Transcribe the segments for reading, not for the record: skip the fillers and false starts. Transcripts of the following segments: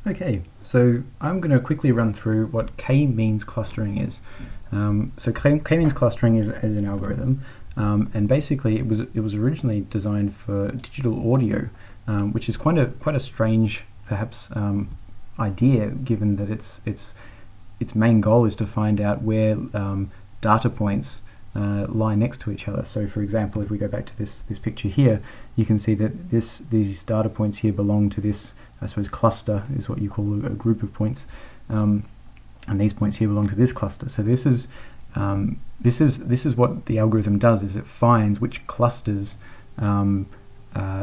Okay, so I'm going to quickly run through what k-means clustering is. So k-means clustering is an algorithm, and basically it was originally designed for digital audio, which is quite a strange, perhaps, idea, given that its main goal is to find out where data points lie next to each other. So, for example, if we go back to this picture here, you can see that these data points here belong to this, I suppose, cluster is what you call a group of points, and these points here belong to this cluster. So this is what the algorithm does: is it finds which clusters, or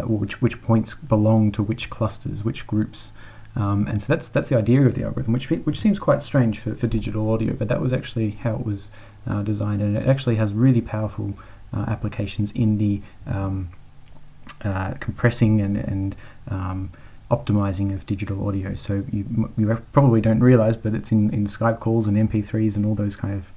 which points belong to which clusters, which groups. And so that's the idea of the algorithm, which seems quite strange for digital audio, but that was actually how it was designed, and it actually has really powerful applications in the compressing and optimizing of digital audio. So you probably don't realize, but it's in Skype calls and MP3s and all those kind of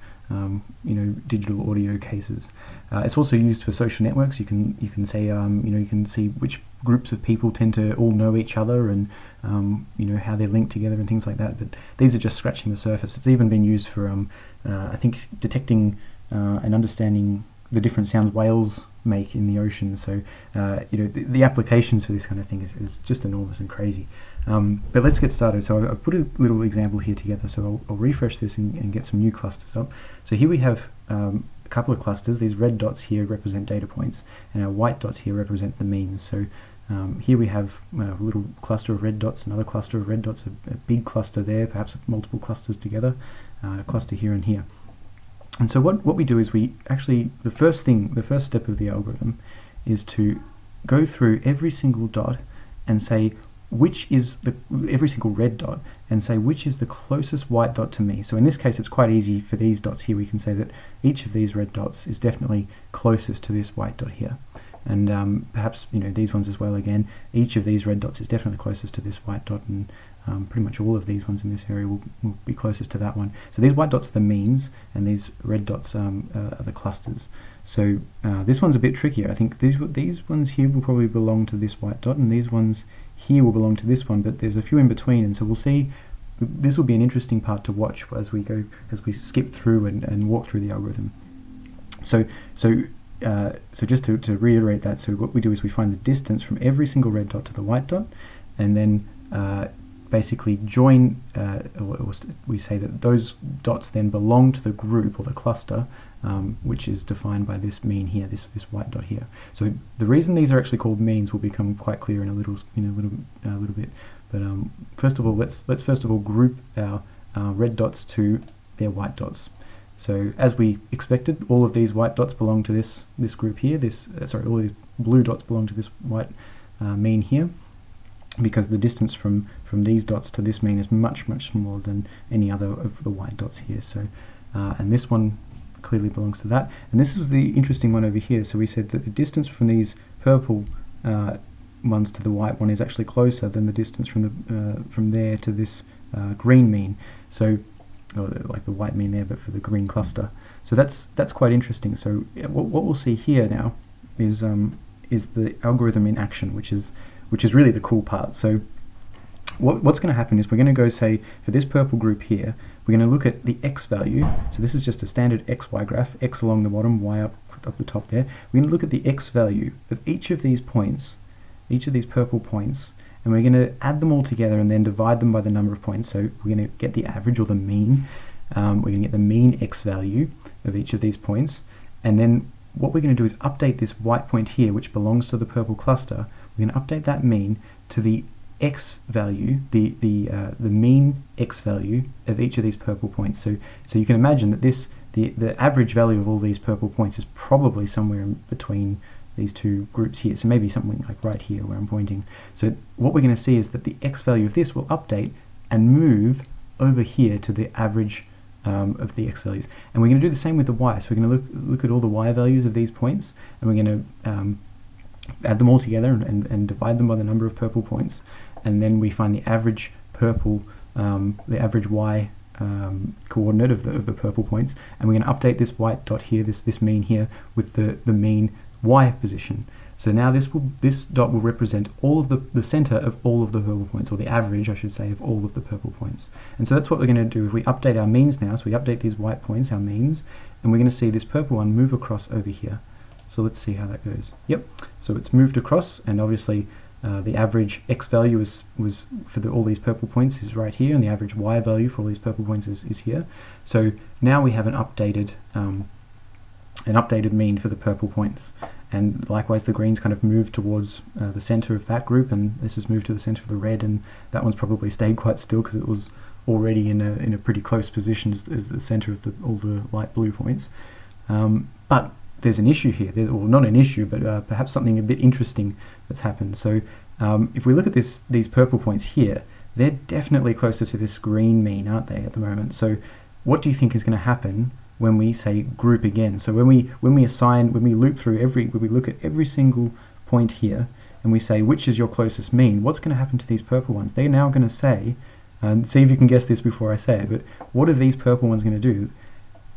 digital audio cases. It's also used for social networks. You can say you can see which groups of people tend to all know each other, and how they're linked together and things like that. But these are just scratching the surface. It's even been used for I think detecting and understanding the different sounds whales make in the ocean. So the applications for this kind of thing is just enormous and crazy. But let's get started. So I've put a little example here together, so I'll refresh this and get some new clusters up. So here we have a couple of clusters. These red dots here represent data points, and our white dots here represent the means. So here we have a little cluster of red dots, another cluster of red dots, a big cluster there, perhaps multiple clusters together, a cluster here and here. And so what we do is we actually, the first step of the algorithm is to go through every single dot and say which is every single red dot, and say which is the closest white dot to me. So in this case it's quite easy for these dots here. We can say that each of these red dots is definitely closest to this white dot here. And perhaps these ones as well. Again, each of these red dots is definitely closest to this white dot, and pretty much all of these ones in this area will be closest to that one. So these white dots are the means, and these red dots are the clusters. So this one's a bit trickier. I think these ones here will probably belong to this white dot, and these ones here will belong to this one, but there's a few in between, and so we'll see. This will be an interesting part to watch as we skip through and walk through the algorithm. So just to reiterate that, so what we do is we find the distance from every single red dot to the white dot, and then basically join, or we say that those dots then belong to the group or the cluster, which is defined by this mean here, this white dot here. So the reason these are actually called means will become quite clear in a little bit. But first of all, let's first of all group our red dots to their white dots. So as we expected, all of these white dots belong to this group here. All of these blue dots belong to this white mean here, because the distance from these dots to this mean is much smaller than any other of the white dots here. So and this one clearly belongs to that. And this is the interesting one over here. So we said that the distance from these purple ones to the white one is actually closer than the distance from there to this green mean. So, or like the white mean there, but for the green cluster. So that's quite interesting. So what we'll see here now is the algorithm in action, which is really the cool part. So what's going to happen is we're going to go say for this purple group here, we're going to look at the x value. So this is just a standard xy graph, x along the bottom, y up the top there. We're going to look at the x value of each of these points, each of these purple points, and we're going to add them all together and then divide them by the number of points. So we're going to get the average, or the mean. We're going to get the mean x value of each of these points, and then what we're going to do is update this white point here, which belongs to the purple cluster. We're going to update that mean to the x value, the mean x value of each of these purple points. So you can imagine that the average value of all these purple points is probably somewhere in between these two groups here. So maybe something like right here where I'm pointing. So what we're going to see is that the x value of this will update and move over here to the average of the x values. And we're going to do the same with the y. So we're going to look at all the y values of these points, and we're going to add them all together and divide them by the number of purple points, and then we find the average purple, the average y coordinate of the purple points, and we're going to update this white dot here, this mean here, with the mean y position. So now this dot will represent all of the center of all of the purple points, or the average, I should say, of all of the purple points. And so that's what we're going to do if we update our means now. So we update these white points, our means, and we're going to see this purple one move across over here. So let's see how that goes. Yep, so it's moved across, and obviously the average x value was for all these purple points is right here, and the average y value for all these purple points is here. So now we have an updated mean for the purple points, and likewise the green's kind of moved towards the center of that group, and this has moved to the center of the red, and that one's probably stayed quite still because it was already in a pretty close position as the center of all the light blue points. But there's an issue here. Well, not an issue, but perhaps something a bit interesting that's happened. So if we look at these purple points here, they're definitely closer to this green mean, aren't they, at the moment? So what do you think is going to happen when we say group again? So when we loop through when we look at every single point here, and we say which is your closest mean, what's going to happen to these purple ones? They're now going to say, and see if you can guess this before I say it, but what are these purple ones going to do?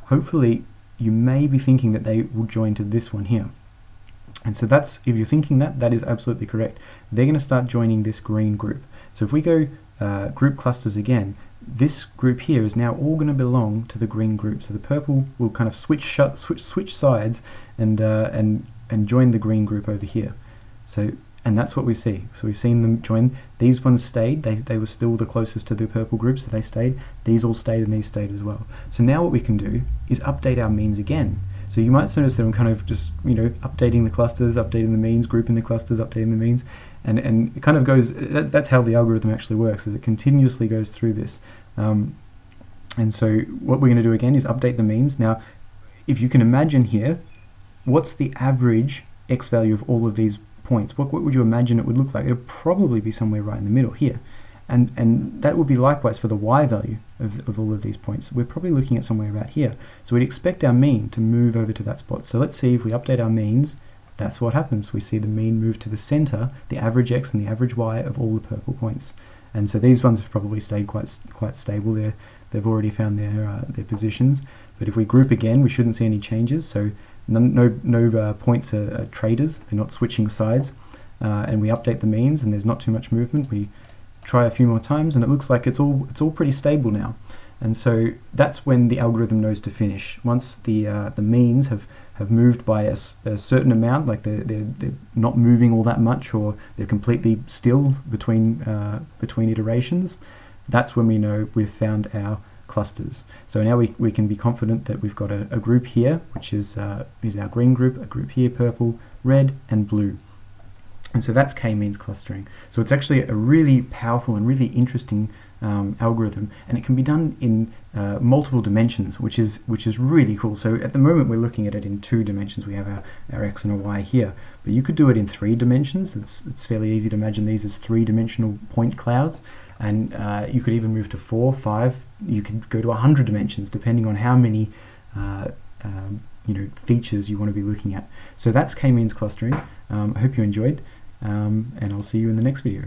Hopefully you may be thinking that they will join to this one here. And so that's, if you're thinking that is absolutely correct. They're going to start joining this green group. So if we go group clusters again, this group here is now all going to belong to the green group. So the purple will kind of switch sides and join the green group over here. So, and that's what we see. So we've seen them join. These ones stayed. They were still the closest to the purple group, so they stayed. These all stayed, and these stayed as well. So now what we can do is update our means again. So you might notice that I'm kind of just, updating the clusters, updating the means, grouping the clusters, updating the means, and it kind of goes. That's how the algorithm actually works, is it continuously goes through this. And so what we're going to do again is update the means. Now, if you can imagine here, what's the average x value of all of these points? What would you imagine it would look like? It would probably be somewhere right in the middle here. And that would be likewise for the y value of all of these points. We're probably looking at somewhere about here. So we'd expect our mean to move over to that spot. So let's see if we update our means, that's what happens. We see the mean move to the center, the average x and the average y of all the purple points. And so these ones have probably stayed quite stable there. They've already found their positions. But if we group again, we shouldn't see any changes. So no points are traders. They're not switching sides. And we update the means, and there's not too much movement. We try a few more times, and it looks like it's all pretty stable now. And so that's when the algorithm knows to finish. Once the means have moved by a certain amount, like they're not moving all that much, or they're completely still between iterations, that's when we know we've found our clusters. So now we can be confident that we've got a group here, which is our green group, a group here, purple, red, and blue. And so that's k-means clustering. So it's actually a really powerful and really interesting algorithm, and it can be done in multiple dimensions, which is really cool. So at the moment we're looking at it in 2 dimensions. We have our x and a y here, but you could do it in 3 dimensions. It's fairly easy to imagine these as 3-dimensional point clouds, and you could even move to 4, 5. You could go to 100 dimensions depending on how many features you want to be looking at. So that's k-means clustering. I hope you enjoyed, and I'll see you in the next video.